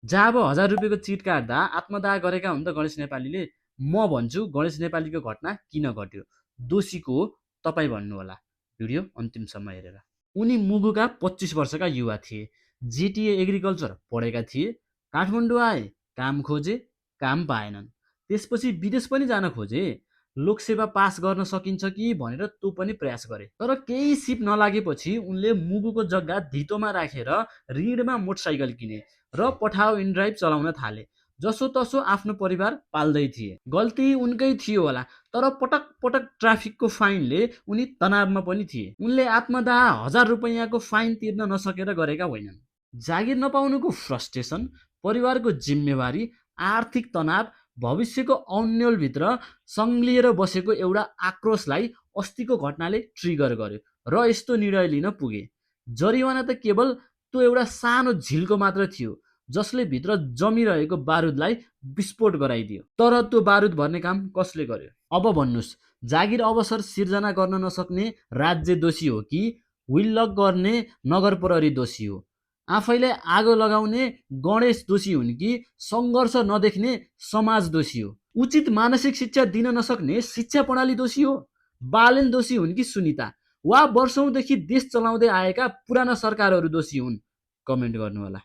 जहाँ अब 1000 रुपियाँको चिट काट्दा आत्मदाह गरेका हुन् त गणेश नेपालीले। म भन्छु गणेश नेपालीको घटना किन घट्यो, दोषीको हो तपाईँ भन्नुहोला। भिडियो अन्तिमसम्म हेरेर। उनी मुगुका 25 वर्षका युवा थिए। जिटिए एग्रिकल्चर पढेका थिए। काठमाडौँ आए, काम खोजे, काम पाएनन्। त्यसपछि विदेश पनि जान खोजे। लोकसेवा पास गर्न सकिन्छ कि भनेर त्यो पनि प्रयास गरे, तर केही सिप नलागेपछि उनले मुगुको जग्गा धितोमा राखेर ऋणमा मोटरसाइकल किने र पठाओ इनड्राइभ चलाउन थाले। जसो तसो आफ्नो परिवार पाल्दै थिए। गल्ती उनकै थियो होला, तर पटक पटक ट्राफिकको फाइनले उनी तनावमा पनि थिए। उनले आत्मदाह 1000 रुपियाँको फाइन तिर्न नसकेर गरेका होइनन्। जागिर नपाउनुको फ्रस्ट्रेसन, परिवारको जिम्मेवारी, आर्थिक तनाव, भविष्यको अन्यलभित्र सङ्लिएर बसेको एउटा आक्रोशलाई अस्तिको घटनाले ट्रिगर गर्यो र यस्तो निर्णय लिन पुगे। जरिवाना त केवल त्यो एउटा सानो झिल्को मात्र थियो जसले भित्र जमिरहेको बारुदलाई विस्फोट गराइदियो। तर त्यो बारुद भर्ने काम कसले गर्यो? अब भन्नुहोस्, जागिर अवसर सिर्जना गर्न नसक्ने राज्य दोषी हो कि विलग गर्ने नगर प्रहरी दोषी हो? आफैलाई आगो लगाउने गणेश दोषी हुन् कि सङ्घर्ष नदेख्ने समाज दोषी हो? उचित मानसिक शिक्षा दिन नसक्ने शिक्षा प्रणाली दोषी हो? बालेन दोषी हुन् कि सुनिता, वा वर्षौंदेखि देश चलाउँदै आएका पुराना सरकारहरू दोषी हुन्? कमेन्ट गर्नुहोला।